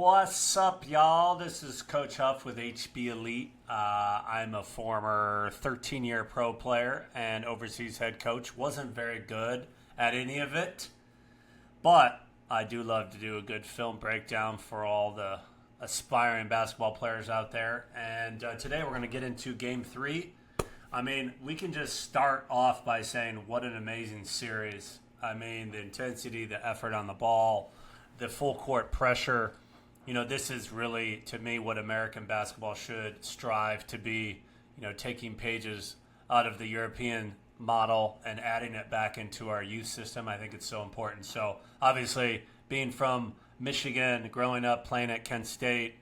What's up, y'all? This is Coach Huff with HB Elite. I'm a former 13-year pro player and overseas head coach. Wasn't very good at any of it, but I do love to do a good film breakdown for all the aspiring basketball players out there. And today we're going to get into Game 3. I mean, we can just start off by saying what an amazing series. I mean, the intensity, the effort on the ball, the full court pressure. You know, this is really, to me, what American basketball should strive to be, taking pages out of the European model and adding it back into our youth system. I think it's so important. So, obviously, being from Michigan, growing up playing at Kent State,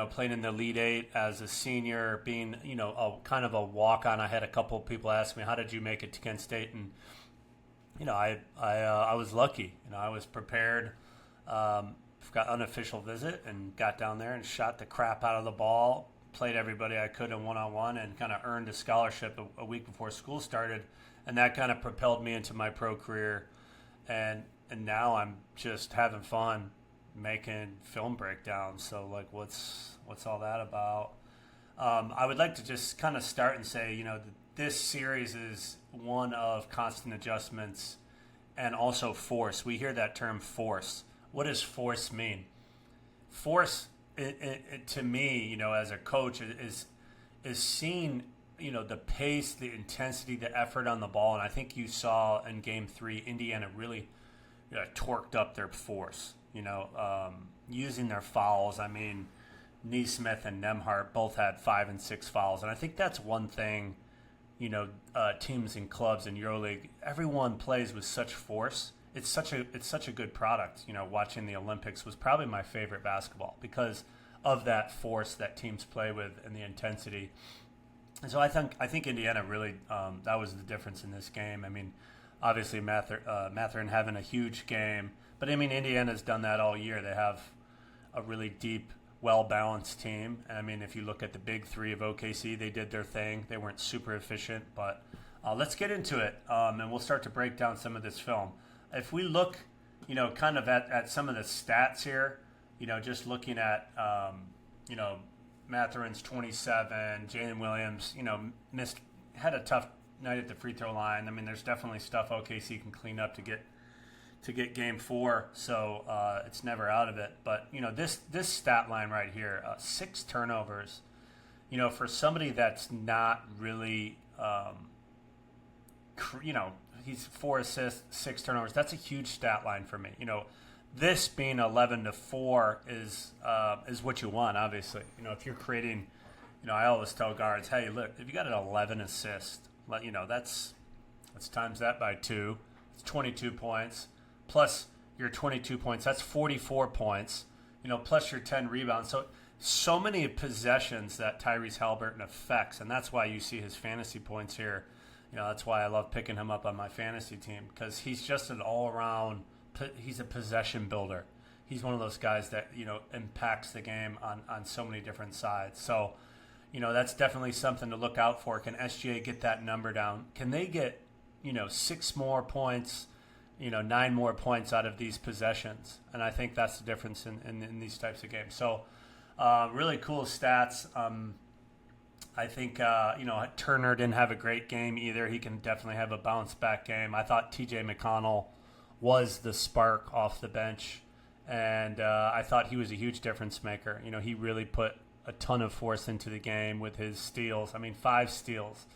playing in the Elite Eight as a senior, being, a kind of a walk-on. I had a couple of people ask me, how did you make it to Kent State? And, I was lucky. I was prepared. Got unofficial visit and got down there and shot the crap out of the ball, played everybody I could in one-on-one, and kind of earned a scholarship a week before school started. And that kind of propelled me into my pro career. And now I'm just having fun making film breakdowns. So, what's all that about? I would like to just kind of start and say, this series is one of constant adjustments and also force. We hear that term force. What does force mean? Force, to me, as a coach, is seeing, the pace, the intensity, the effort on the ball. And I think you saw in Game 3, Indiana really torqued up their force, using their fouls. I mean, Neesmith and Nemhart both had 5 and 6 fouls. And I think that's one thing, teams and clubs in EuroLeague, everyone plays with such force. It's such a good product. Watching the Olympics was probably my favorite basketball because of that force that teams play with and the intensity. And so I think Indiana really that was the difference in this game. I mean, obviously Matherin having a huge game, but I mean Indiana's done that all year. They have a really deep, well-balanced team. And I mean, if you look at the big three of OKC, they did their thing. They weren't super efficient, but let's get into it, and we'll start to break down some of this film. If we look, kind of at some of the stats here, just looking at, Matherin's 27, Jalen Williams, had a tough night at the free throw line. I mean, there's definitely stuff OKC can clean up to get Game 4, so it's never out of it. But this stat line right here, 6 turnovers, for somebody that's not really, he's 4 assists, 6 turnovers. That's a huge stat line for me. This being 11-4 is what you want. Obviously, if you're creating, I always tell guards, hey, look, if you got an 11 assist, let's times that by 2. It's 22 points plus your 22 points. That's 44 points. Plus your 10 rebounds. So many possessions that Tyrese Haliburton affects, and that's why you see his fantasy points here. That's why I love picking him up on my fantasy team because he's just an all-around – he's a possession builder. He's one of those guys that, impacts the game on so many different sides. So, that's definitely something to look out for. Can SGA get that number down? Can they get, 6 more points, 9 more points out of these possessions? And I think that's the difference in these types of games. So, really cool stats. I think, Turner didn't have a great game either. He can definitely have a bounce-back game. I thought TJ McConnell was the spark off the bench, and I thought he was a huge difference maker. He really put a ton of force into the game with his steals. I mean, 5 steals.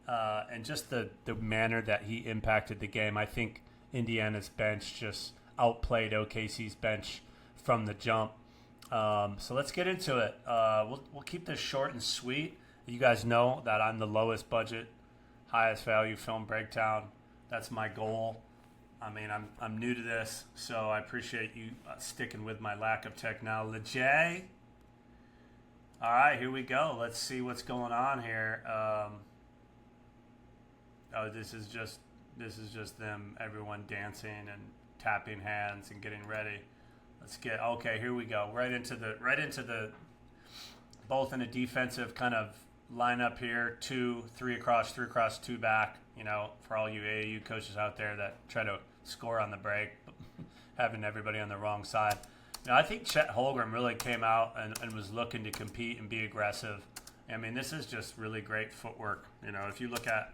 And just the manner that he impacted the game. I think Indiana's bench just outplayed OKC's bench from the jump. So let's get into it. We'll keep this short and sweet. You guys know that I'm the lowest budget, highest value film breakdown. That's my goal. I mean, I'm new to this, so I appreciate you sticking with my lack of technology. All right, here we go. Let's see what's going on here. This is just them, everyone dancing and tapping hands and getting ready. Okay, here we go. Right into the both in a defensive kind of lineup here, 2, 3 across, 3 across, 2 back, for all you AAU coaches out there that try to score on the break, having everybody on the wrong side. I think Chet Holmgren really came out and was looking to compete and be aggressive. I mean, this is just really great footwork. If you look at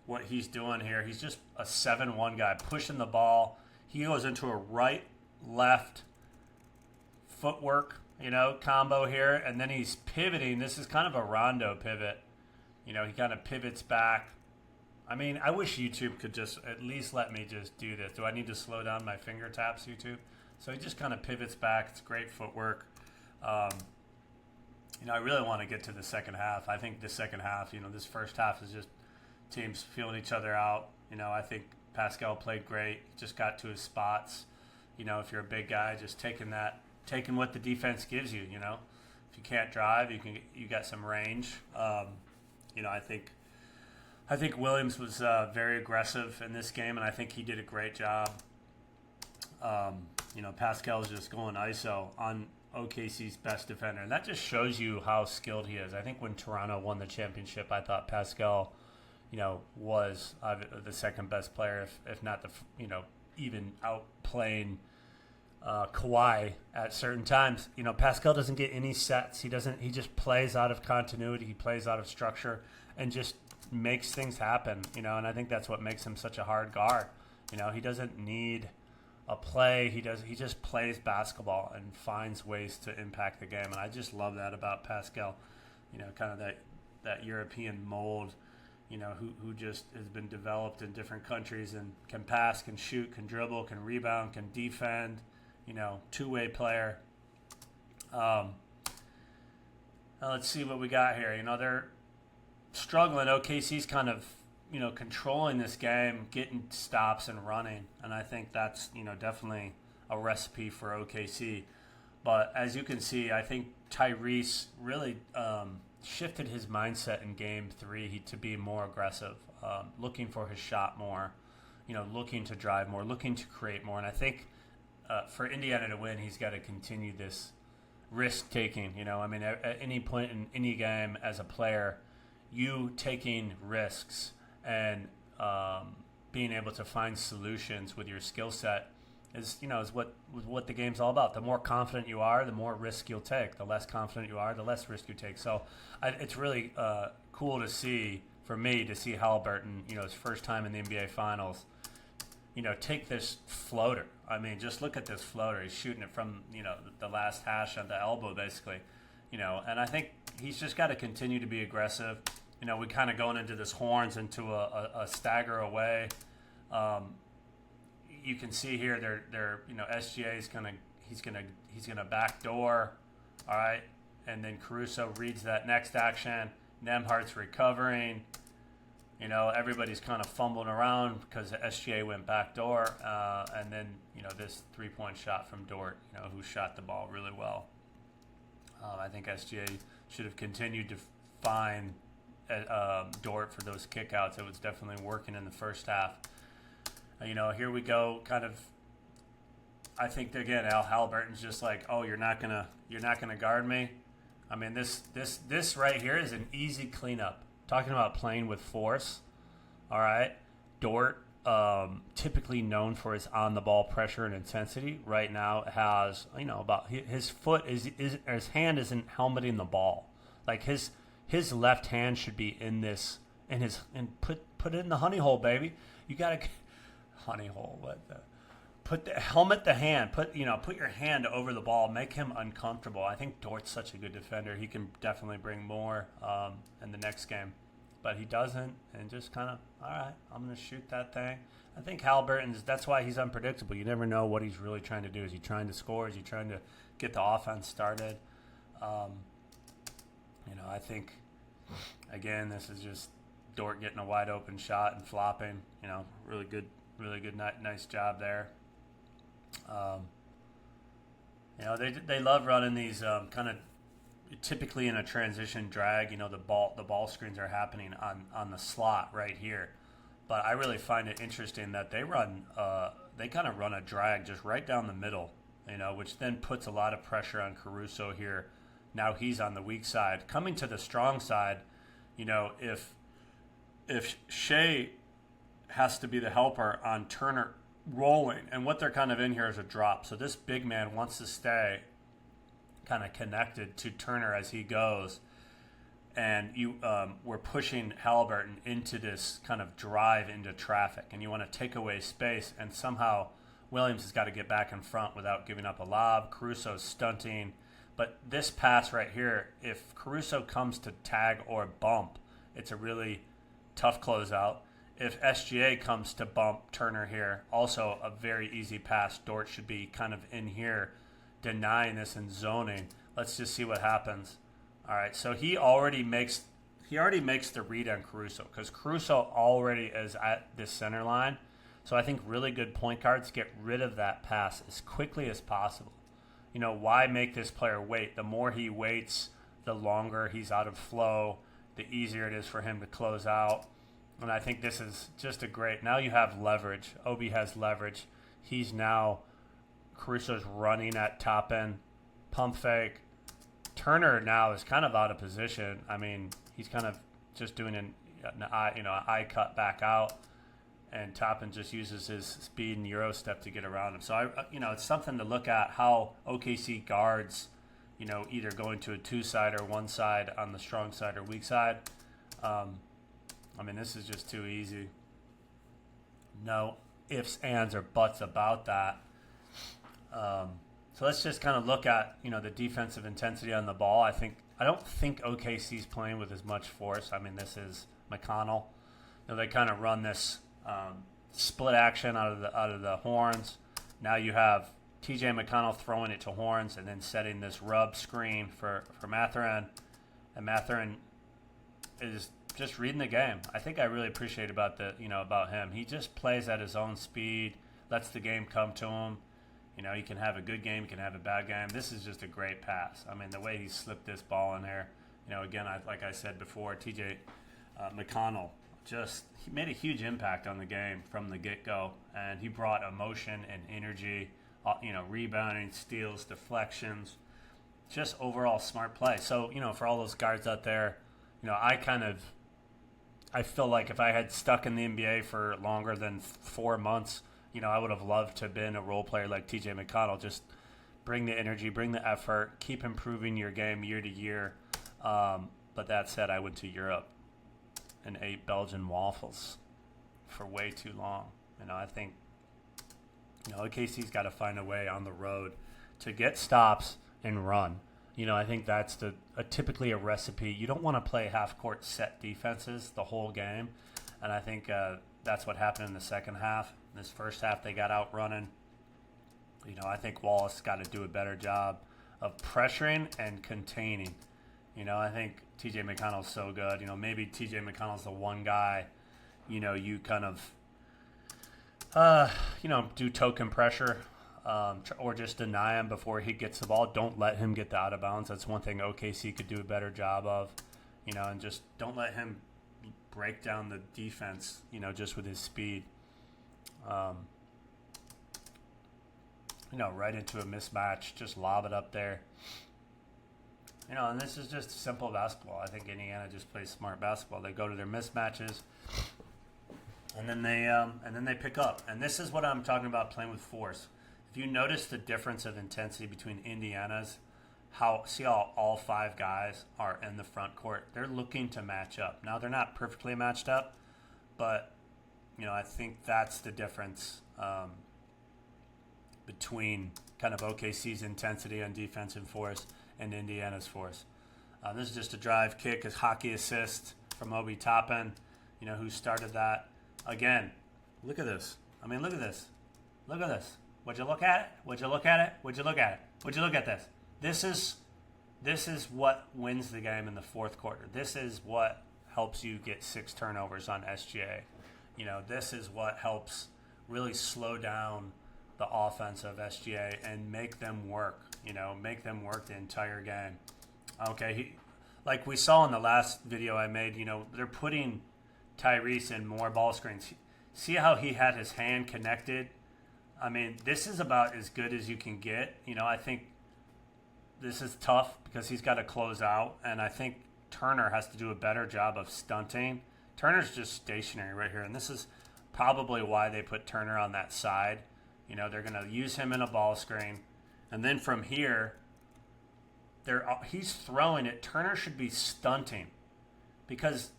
what he's doing here, he's just a 7-1 guy pushing the ball. He goes into a right-left footwork, combo here, and then he's pivoting. This is kind of a rondo pivot. He kind of pivots back. I mean, I wish YouTube could just at least let me just do this. Do I need to slow down my finger taps, YouTube? So he just kind of pivots back. It's great footwork. I really want to get to the second half. I think the second half, this first half is just teams feeling each other out. I think Pascal played great. Just got to his spots. If you're a big guy, just taking what the defense gives you. If you can't drive, you got some range. I think Williams was very aggressive in this game, and I think he did a great job. Pascal's just going ISO on OKC's best defender, and that just shows you how skilled he is. I think when Toronto won the championship, I thought Pascal, was the second best player, if not even outplaying Kawhi at certain times. Pascal doesn't get any sets. He just plays out of continuity. He plays out of structure and just makes things happen. And I think that's what makes him such a hard guard. He doesn't need a play. He just plays basketball and finds ways to impact the game. And I just love that about Pascal. Kind of that European mold. Who just has been developed in different countries and can pass, can shoot, can dribble, can rebound, can defend. Two-way player. Let's see what we got here. They're struggling. OKC's kind of, controlling this game, getting stops and running. And I think that's, definitely a recipe for OKC. But as you can see, I think Tyrese really shifted his mindset in Game 3 to be more aggressive, looking for his shot more, looking to drive more, looking to create more. And I think for Indiana to win, he's got to continue this risk-taking. At any point in any game as a player, you taking risks and being able to find solutions with your skill set is what the game's all about. The more confident you are, the more risk you'll take. The less confident you are, the less risk you take. So it's really cool to see, for me, to see Halliburton, his first time in the NBA Finals, take this floater. Just look at this floater. He's shooting it from, the last hash of the elbow, basically. And I think he's just got to continue to be aggressive. We kind of going into this horns into a stagger away. You can see here they're SGA is he's gonna backdoor, all right, and then Caruso reads that next action. Nembhard's recovering. Everybody's kind of fumbling around because the SGA went backdoor, and then this 3-point shot from Dort, who shot the ball really well. I think SGA should have continued to find Dort for those kickouts. It was definitely working in the first half. Here we go. Kind of, I think again, Al Halliburton's just like, oh, you're not gonna guard me. This right here is an easy cleanup. Talking about playing with force. All right, Dort, typically known for his on-the-ball pressure and intensity, right now has about his foot his hand isn't helmeting the ball. Like his left hand should be in this and put it in the honey hole, baby. You gotta honey hole. Helmet the hand. Put your hand over the ball. Make him uncomfortable. I think Dort's such a good defender. He can definitely bring more in the next game, but he doesn't, and just kind of, all right, I'm gonna shoot that thing. I think that's why he's unpredictable. You never know what he's really trying to do. Is he trying to score? Is he trying to get the offense started? I think again, this is just Dort getting a wide open shot and flopping. Really good, nice job there. They love running these kind of typically in a transition drag. The ball screens are happening on the slot right here, but I really find it interesting that they kind of run a drag just right down the middle, which then puts a lot of pressure on Caruso here. Now he's on the weak side, coming to the strong side. If Shea has to be the helper on Turner rolling. And what they're kind of in here is a drop. So this big man wants to stay kind of connected to Turner as he goes. And we're pushing Halliburton into this kind of drive into traffic. And you want to take away space. And somehow Williams has got to get back in front without giving up a lob. Caruso's stunting. But this pass right here, if Caruso comes to tag or bump, it's a really tough closeout. If SGA comes to bump Turner here, also a very easy pass. Dort should be kind of in here denying this and zoning. Let's just see what happens. All right, so he already makes the read on Caruso because Caruso already is at this center line. So I think really good point guards get rid of that pass as quickly as possible. You know, why make this player wait? The more he waits, the longer he's out of flow, the easier it is for him to close out. And I think this is just a great – now you have leverage. Obi has leverage. He's now – Caruso's running at top end, pump fake. Turner now is kind of out of position. I mean, he's kind of just doing an eye cut back out, and Toppin just uses his speed and Euro step to get around him. So it's something to look at how OKC guards, either going to a two side or one side on the strong side or weak side. This is just too easy. No ifs, ands, or buts about that. So let's just kind of look at, the defensive intensity on the ball. I don't think OKC's playing with as much force. This is McConnell. They kind of run this split action out of the horns. Now you have TJ McConnell throwing it to horns and then setting this rub screen for Matherin. And Matherin is just reading the game. I think I really appreciate about him. He just plays at his own speed, lets the game come to him. He can have a good game, he can have a bad game. This is just a great pass. The way he slipped this ball in there. Again, like I said before, TJ McConnell he made a huge impact on the game from the get-go, and he brought emotion and energy, rebounding, steals, deflections, just overall smart play. So, for all those guards out there, I feel like if I had stuck in the NBA for longer than 4 months, I would have loved to have been a role player like TJ McConnell. Just bring the energy, bring the effort, keep improving your game year to year. But that said, I went to Europe and ate Belgian waffles for way too long. I think OKC's got to find a way on the road to get stops and run. I think that's typically a recipe. You don't want to play half-court set defenses the whole game, and I think that's what happened in the second half. In this first half, they got out running. I think Wallace got to do a better job of pressuring and containing. I think TJ McConnell's so good. Maybe TJ McConnell's the one guy, you kind of, do token pressure or just deny him before he gets the ball. Don't let him get the out of bounds. That's one thing OKC could do a better job of, and just don't let him break down the defense, just with his speed. Right into a mismatch, just lob it up there. And this is just simple basketball. I think Indiana just plays smart basketball. They go to their mismatches, and then they pick up. And this is what I'm talking about, playing with force. If you notice the difference of intensity between Indiana's, see how all 5 guys are in the front court. They're looking to match up. Now they're not perfectly matched up, but I think that's the difference between kind of OKC's intensity on defense and force and Indiana's force. This is just a drive kick, a hockey assist from Obi Toppin, who started that. Again, look at this. Look at this. Look at this. Would you look at it? Would you look at it? Would you look at it? Would you look at this? This is what wins the game in the fourth quarter. This is what helps you get 6 turnovers on SGA. This is what helps really slow down the offense of SGA and make them work, make them work the entire game. Okay, like we saw in the last video I made, they're putting Tyrese in more ball screens. See how he had his hand connected? This is about as good as you can get. I think this is tough because he's got to close out, and I think Turner has to do a better job of stunting. Turner's just stationary right here, and this is probably why they put Turner on that side. They're going to use him in a ball screen. And then from here, he's throwing it. Turner should be stunting because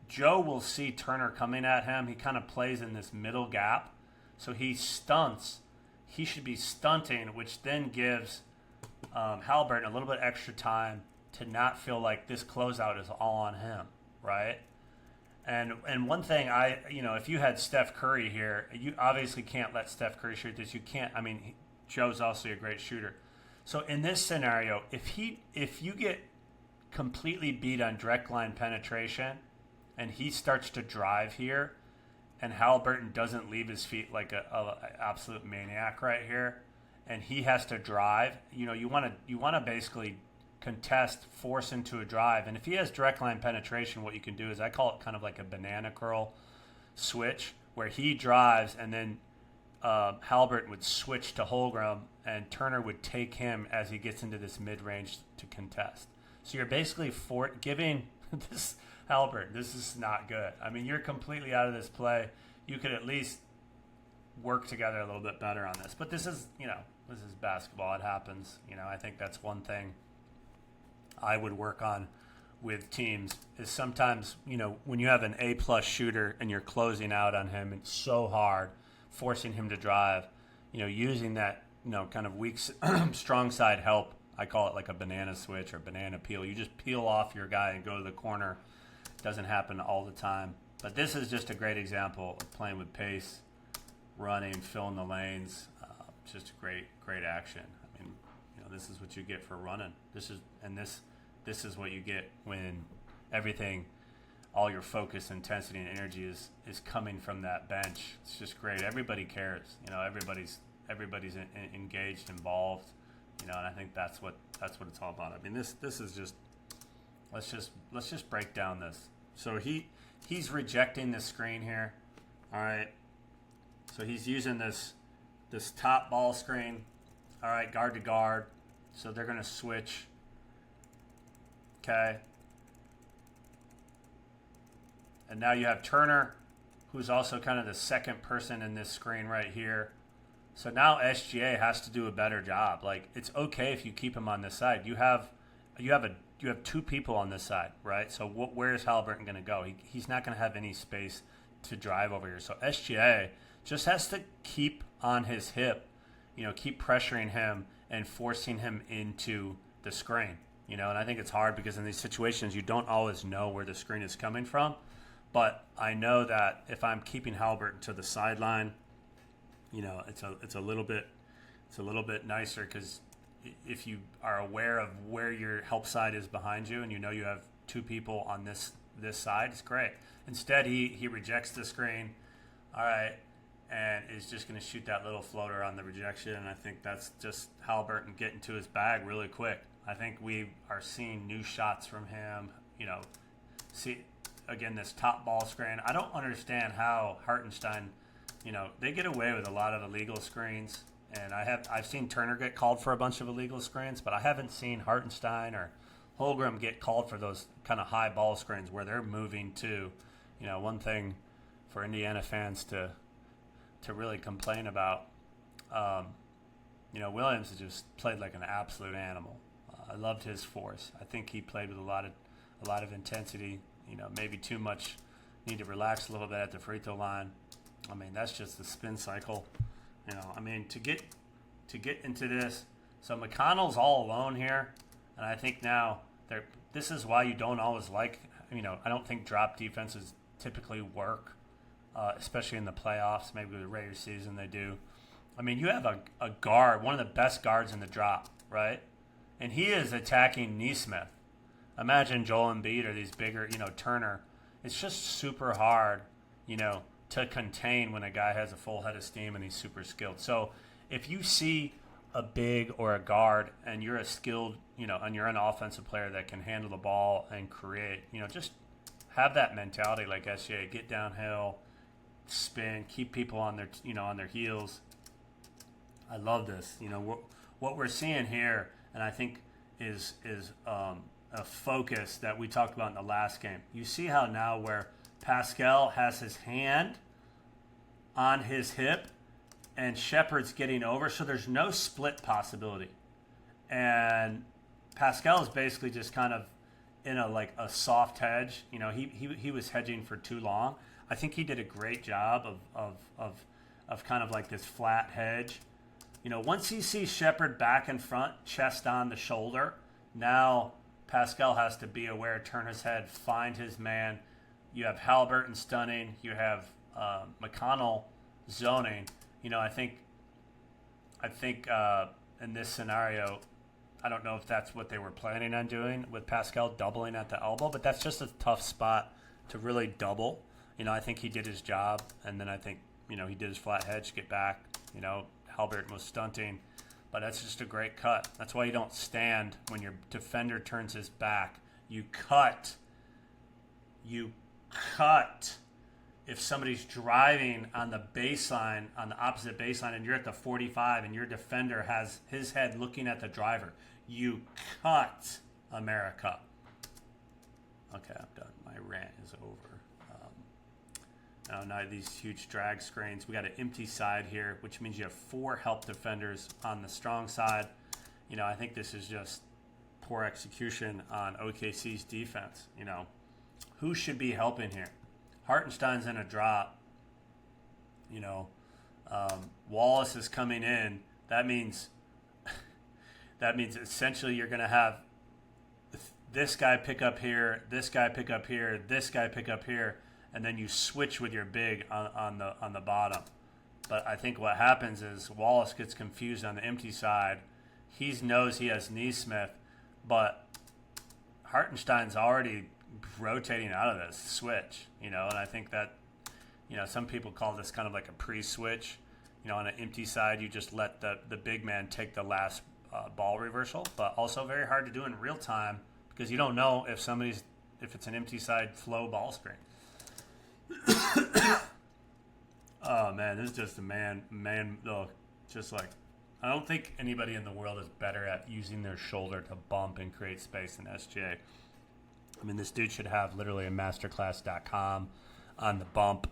Joe will see Turner coming at him. He kind of plays in this middle gap. So he stunts. He should be stunting, which then gives Halliburton a little bit extra time to not feel like this closeout is all on him, right? And one thing if you had Steph Curry here, you obviously can't let Steph Curry shoot this. You can't. I mean, Joe's also a great shooter. So in this scenario, if you get completely beat on direct line penetration, and he starts to drive here, and Halliburton doesn't leave his feet like a absolute maniac right here, and he has to drive, you want to basically contest, force into a drive. And if he has direct line penetration, what you can do is I call it kind of like a banana curl switch, where he drives and then Halliburton would switch to Holmgren and Turner would take him as he gets into this mid-range to contest. So you're basically giving this Halliburton, this is not good. I mean, you're completely out of this play. You could at least work together a little bit better on this. But this is basketball. It happens. I think that's one thing I would work on with teams is sometimes, when you have an A-plus shooter and you're closing out on him, it's so hard, forcing him to drive, using that, kind of weak, strong side help. I call it like a banana switch or banana peel. You just peel off your guy and go to the corner. It doesn't happen all the time. But this is just a great example of playing with pace, running, filling the lanes. Just great action. I mean, this is what you get for running. This is what you get when everything, all your focus, intensity, and energy is coming from that bench. It's just great. Everybody cares. Everybody's engaged, involved. And I think that's what it's all about. I mean, this is just let's just break down this. So he's rejecting the screen here. All right. So he's using this top ball screen. All right, guard to guard. So they're going to switch. Okay. And now you have Turner, who's also kind of the second person in this screen right here. So now SGA has to do a better job. Like, it's okay if you keep him on this side. You have two people on this side, right? So where is Halliburton going to go? He's not going to have any space to drive over here. So SGA just has to keep on his hip, keep pressuring him and forcing him into the screen. And I think it's hard because in these situations you don't always know where the screen is coming from. But I know that if I'm keeping Halliburton to the sideline, it's a little bit nicer because if you are aware of where your help side is behind you and you have two people on this side, it's great. Instead, he rejects the screen, all right, and is just going to shoot that little floater on the rejection. And I think that's just Halliburton getting to his bag really quick. I think we are seeing new shots from him. See, again, this top ball screen. I don't understand how Hartenstein, they get away with a lot of illegal screens. And I've seen Turner get called for a bunch of illegal screens, but I haven't seen Hartenstein or Holmgren get called for those kind of high ball screens where they're moving to, one thing for Indiana fans to really complain about. Williams has just played like an absolute animal. I loved his force. I think he played with a lot of intensity. Maybe too much. Need to relax a little bit at the free throw line. I mean, that's just the spin cycle. To get into this. So McConnell's all alone here, and I think now this is why you don't always like. I don't think drop defenses typically work, especially in the playoffs. Maybe with the regular season they do. I mean, you have a guard, one of the best guards in the drop, right? And he is attacking Nesmith. Imagine Joel Embiid or these bigger, Turner. It's just super hard, to contain when a guy has a full head of steam and he's super skilled. So if you see a big or a guard and you're a skilled, and you're an offensive player that can handle the ball and create, just have that mentality like SGA. Get downhill, spin, keep people on their heels. I love this. What we're seeing here, and I think is a focus that we talked about in the last game. You see how now where Pascal has his hand on his hip, and Shepard's getting over, so there's no split possibility. And Pascal is basically just kind of in a soft hedge. You know, he was hedging for too long. I think he did a great job of kind of like this flat hedge. You know, once he sees Shepard back in front, chest on the shoulder, now Pascal has to be aware, turn his head, find his man. You have Halliburton stunning. You have McConnell zoning. You know, I think in this scenario, I don't know if that's what they were planning on doing with Pascal doubling at the elbow, but that's just a tough spot to really double. You know, I think he did his job, and then I think, you know, he did his flat hedge, get back. You know, Halliburton was stunting, but that's just a great cut. That's why you don't stand when your defender turns his back. You cut. You cut. If somebody's driving on the baseline, on the opposite baseline, and you're at the 45 and your defender has his head looking at the driver, you cut, America. Okay, I'm done. My rant is over. Now these huge drag screens. We got an empty side here, which means you have 4 help defenders on the strong side. You know, I think this is just poor execution on OKC's defense. You know, who should be helping here? Hartenstein's in a drop. You know, Wallace is coming in. That means essentially you're going to have this guy pick up here, this guy pick up here, this guy pick up here, and then you switch with your big on the bottom. But I think what happens is Wallace gets confused on the empty side. He knows he has Neesmith, but Hartenstein's already rotating out of this switch, you know, and I think that, you know, some people call this kind of like a pre-switch. You know, on an empty side, you just let the big man take the last ball reversal, but also very hard to do in real time because you don't know if it's an empty side flow ball screen. Oh man, this is just a man. Just like, I don't think anybody in the world is better at using their shoulder to bump and create space than SJ. I mean, this dude should have literally a masterclass.com on the bump.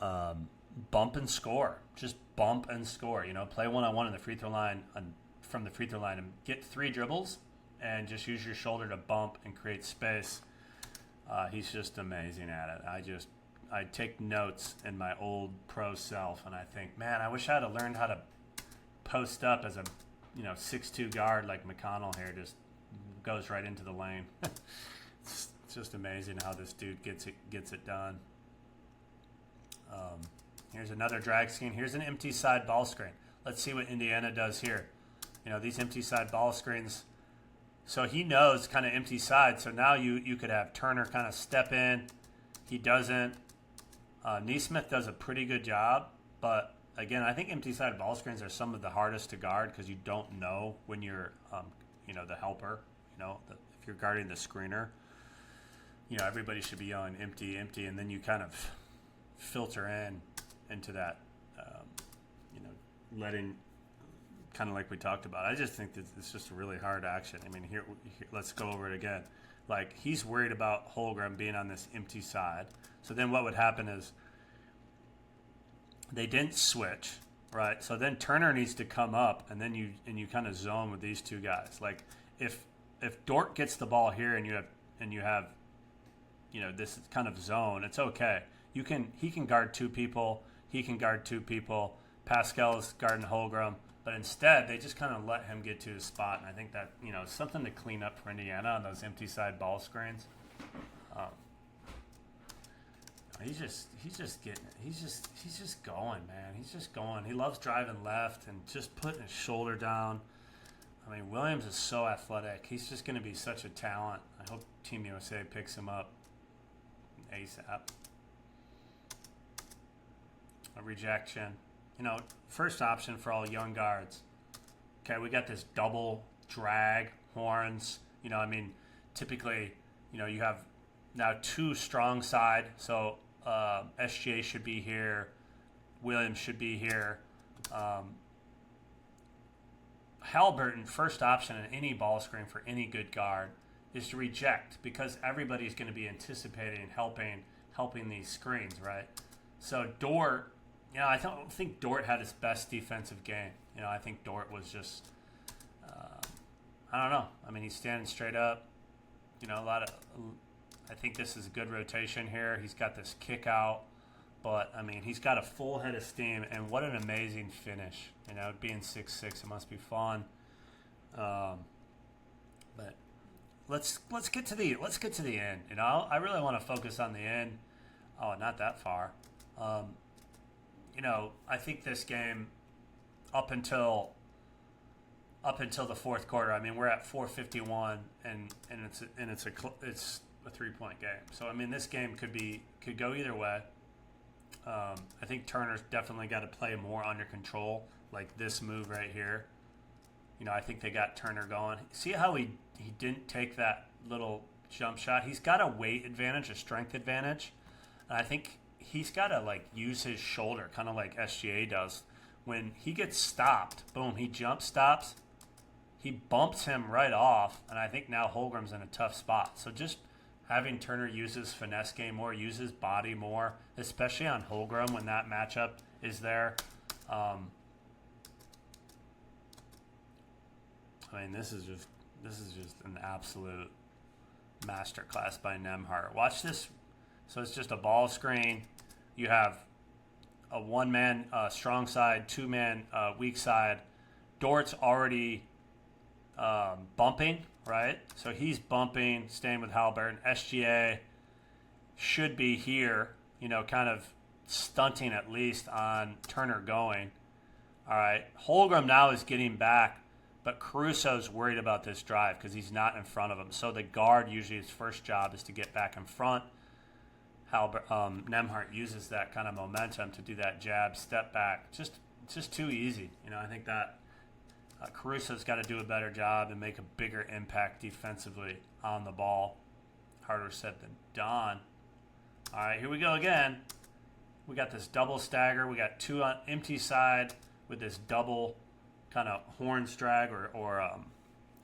Bump and score. Just bump and score. You know, play one-on-one in the free throw line, from the free throw line, and get 3 dribbles and just use your shoulder to bump and create space. He's just amazing at it. I take notes in my old pro self, and I think, man, I wish I had learned how to post up as a, 6'2" guard like McConnell here. Just goes right into the lane. It's just amazing how this dude gets it done. Here's another drag screen. Here's an empty side ball screen. Let's see what Indiana does here. These empty side ball screens. So he knows kind of empty side. So now you could have Turner kind of step in. He doesn't. Neesmith does a pretty good job. But, again, I think empty side ball screens are some of the hardest to guard because you don't know when you're, the helper. If you're guarding the screener. Everybody should be yelling empty, empty, and then you kind of filter into that, letting, kind of like we talked about. I just think that it's just a really hard action. I mean, here let's go over it again. Like, he's worried about Holmgren being on this empty side. So then what would happen is they didn't switch, right? So then Turner needs to come up, and then you kind of zone with these 2 guys. Like, if Dort gets the ball here and you have this kind of zone, it's okay. He can guard 2 people. He can guard 2 people. Pascal's guarding Holmgren. But instead, they just kind of let him get to his spot. And I think that, something to clean up for Indiana on those empty side ball screens. He's just getting it. He's just going, man. He's just going. He loves driving left and just putting his shoulder down. I mean, Williams is so athletic. He's just going to be such a talent. I hope Team USA picks him up ASAP. A rejection. First option for all young guards. Okay, we got this double drag, horns. Typically, you have now 2 strong side. So SGA should be here. Williams should be here. Halliburton, first option in any ball screen for any good guard is to reject because everybody's going to be anticipating helping these screens, right? So Dort I don't think Dort had his best defensive game. I think Dort was just, I don't know. I mean, he's standing straight up. I think this is a good rotation here. He's got this kick out, but I mean, he's got a full head of steam, and what an amazing finish. Being 6'6", it must be fun. But let's get to the end. I really want to focus on the end. Oh, not that far. I think this game, up until the fourth quarter, I mean, we're at 4:51, and it's a 3-point game. So I mean, this game could go either way. I think Turner's definitely got to play more under control, like this move right here. I think they got Turner going. See how he didn't take that little jump shot? He's got a weight advantage, a strength advantage. And I think he's got to use his shoulder, kind of like SGA does. When he gets stopped, boom, he jump stops. He bumps him right off, and I think now Holmgren's in a tough spot. So just having Turner use his finesse game more, use his body more, especially on Holmgren when that matchup is there. I mean, this is just an absolute masterclass by Nembhard. Watch this. So it's just a ball screen. You have a one-man strong side, two-man weak side. Dort's already bumping, right? So he's bumping, staying with Halliburton. SGA should be here, kind of stunting at least on Turner going. All right. Holmgren now is getting back, but Caruso's worried about this drive because he's not in front of him. So the guard, usually his first job is to get back in front. Nembhard uses that kind of momentum to do that jab, step back. It's just too easy. I think that Caruso's got to do a better job and make a bigger impact defensively on the ball. Harder said than done. All right, here we go again. We got this double stagger. We got two on empty side with this double kind of horn drag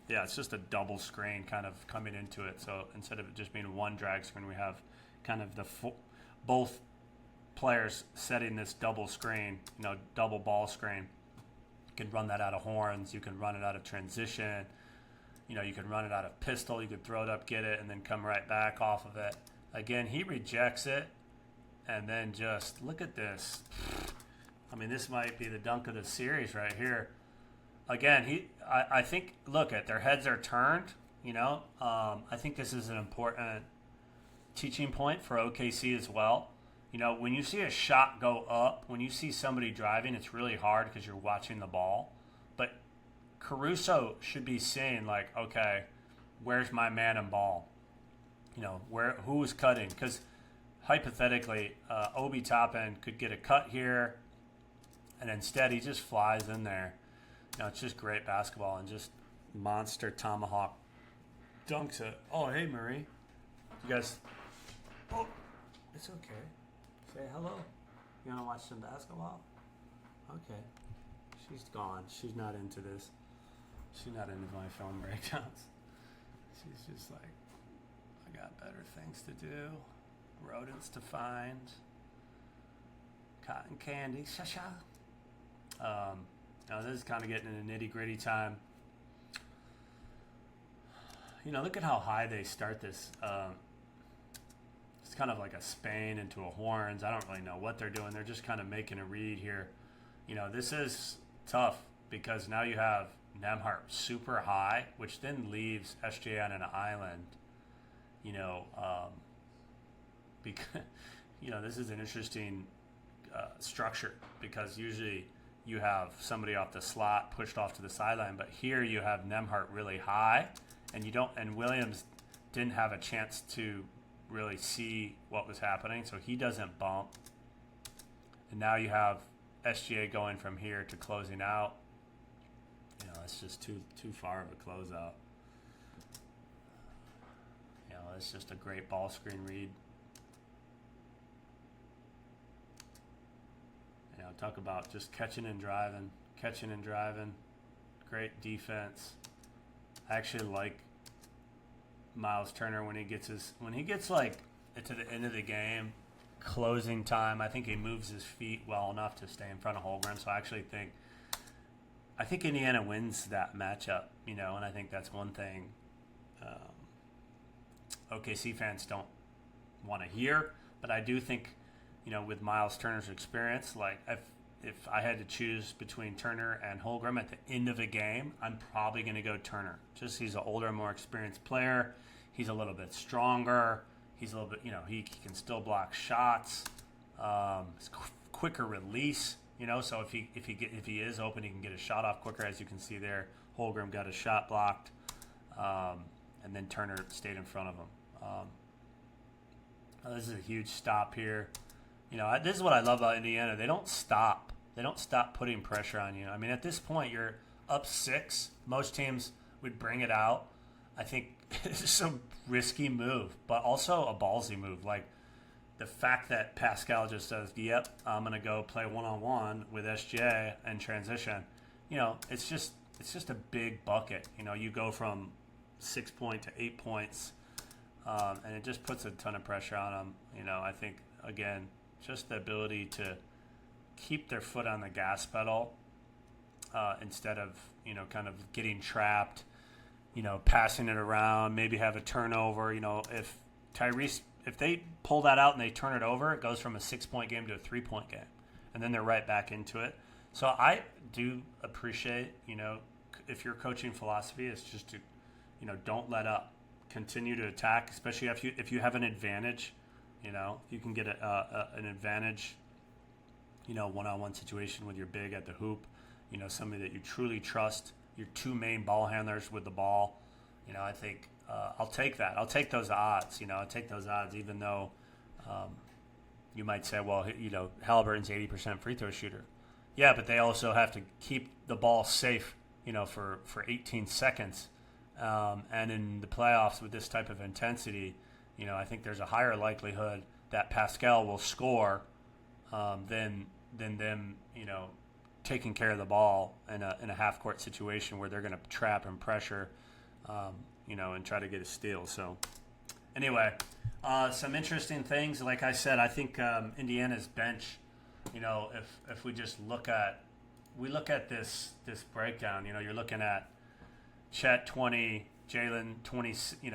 it's just a double screen kind of coming into it. So instead of it just being one drag screen, we have kind of both players setting this double screen, double ball screen. You can run that out of horns. You can run it out of transition. You can run it out of pistol. You could throw it up, get it, and then come right back off of it. Again, he rejects it, and then just look at this. I mean, this might be the dunk of the series right here. Again, I think, look at their heads are turned. I think this is an important teaching point for OKC as well. When you see a shot go up, when you see somebody driving, it's really hard because you're watching the ball. But Caruso should be seeing okay, where's my man and ball? Who's cutting? Because hypothetically, Obi Toppin could get a cut here, and instead he just flies in there. It's just great basketball and just monster tomahawk dunks it. Oh, hey, Marie. You guys. Oh, it's okay. Say hello. You want to watch some basketball? Okay. She's gone. She's not into this. She's not into my film breakdowns. She's just like, I got better things to do. Rodents to find. Cotton candy. Sha-sha. Now this is kind of getting into nitty-gritty time. Look at how high they start this. It's kind of like a Spain into a horns. I don't really know what they're doing. They're just kind of making a read here. This is tough because now you have Nembhard super high, which then leaves SGA on an island. Because this is an interesting structure because usually you have somebody off the slot pushed off to the sideline, but here you have Nembhard really high, and Williams didn't have a chance to really see what was happening, so he doesn't bump. And now you have SGA going from here to closing out. It's just too far of a closeout. It's just a great ball screen read. Talk about just catching and driving. Great defense. I actually like Miles Turner when he gets to the end of the game closing time. I think he moves his feet well enough to stay in front of Holmgren. So I think Indiana wins that matchup, and I think that's one thing OKC fans don't want to hear. But I do think, with Miles Turner's experience, like if I had to choose between Turner and Holmgren at the end of a game, I'm probably going to go Turner. Just he's an older, more experienced player. He's a little bit stronger. He's a little bit, he can still block shots. It's quicker release, So if he is open, he can get a shot off quicker, as you can see there. Holmgren got a shot blocked, and then Turner stayed in front of him. This is a huge stop here. This is what I love about Indiana. They don't stop. They don't stop putting pressure on you. I mean, at this point, you're up 6. Most teams would bring it out. I think it's a risky move, but also a ballsy move. Like the fact that Pascal just says, "Yep, I'm gonna go play one-on-one with SJ and transition." It's just a big bucket. You go from 6 point to 8 points, and it just puts a ton of pressure on them. I think again, just the ability to keep their foot on the gas pedal instead of kind of getting trapped. Passing it around, maybe have a turnover. If they pull that out and they turn it over, it goes from a 6-point game to a 3-point game, and then they're right back into it. So I do appreciate, if your coaching philosophy is just to, don't let up, continue to attack, especially if you have an advantage. You can get an advantage, one-on-one situation with your big at the hoop, somebody that you truly trust. Your 2 main ball handlers with the ball, I think I'll take that. I'll take those odds. I'll take those odds, even though you might say, well, Halliburton's 80% free throw shooter. Yeah, but they also have to keep the ball safe, for 18 seconds. And in the playoffs with this type of intensity, I think there's a higher likelihood that Pascal will score than them, taking care of the ball in a half-court situation where they're going to trap and pressure, and try to get a steal. So, anyway, some interesting things. Like I said, I think Indiana's bench. If we just look at this breakdown. You're looking at Chet 20, Jalen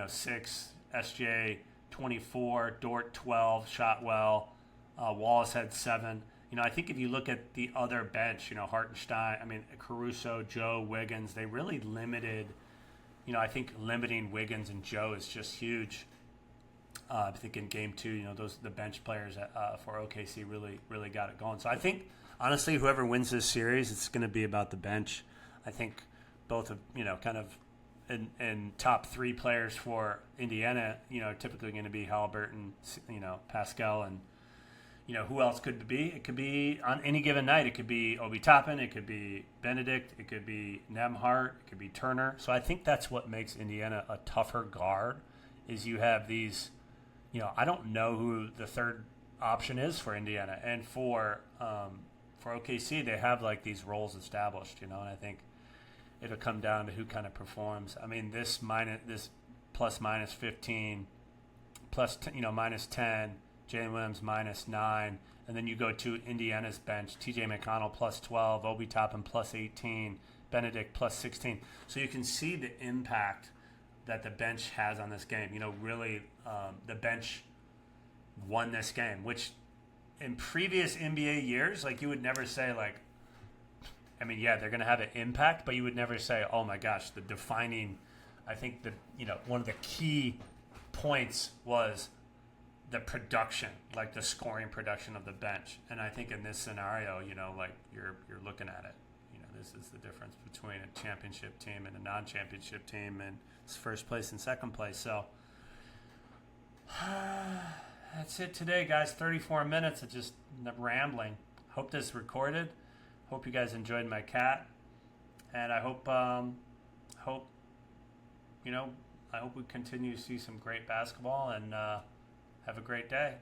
6, SJ 24, Dort 12, shot well. Wallace had 7. I think if you look at the other bench, Hartenstein, Caruso, Joe, Wiggins, they really limited, I think limiting Wiggins and Joe is just huge. I think in game 2, the bench players for OKC really got it going. So I think, honestly, whoever wins this series, it's going to be about the bench. I think both of, kind of in top 3 players for Indiana, typically going to be Halliburton, Pascal, and who else could it be? It could be on any given night. It could be Obi Toppin. It could be Benedict. It could be Nembhard. It could be Turner. So I think that's what makes Indiana a tougher guard is you have these, I don't know who the third option is for Indiana. And for OKC, they have like these roles established, and I think it'll come down to who kind of performs. This plus minus 15, plus, minus 10, Jalen Williams -9, and then you go to Indiana's bench, TJ McConnell +12, Obi Toppin +18, Benedict +16. So you can see the impact that the bench has on this game. Really, the bench won this game, which in previous NBA years, like you would never say yeah, they're going to have an impact, but you would never say, oh my gosh, the defining, I think one of the key points was the production, like the scoring production of the bench. And I think in this scenario, you're looking at it. This is the difference between a championship team and a non-championship team, and it's first place and second place. So that's it today, guys. 34 minutes of just rambling. Hope this recorded. Hope you guys enjoyed my cat, and I hope we continue to see some great basketball, and have a great day.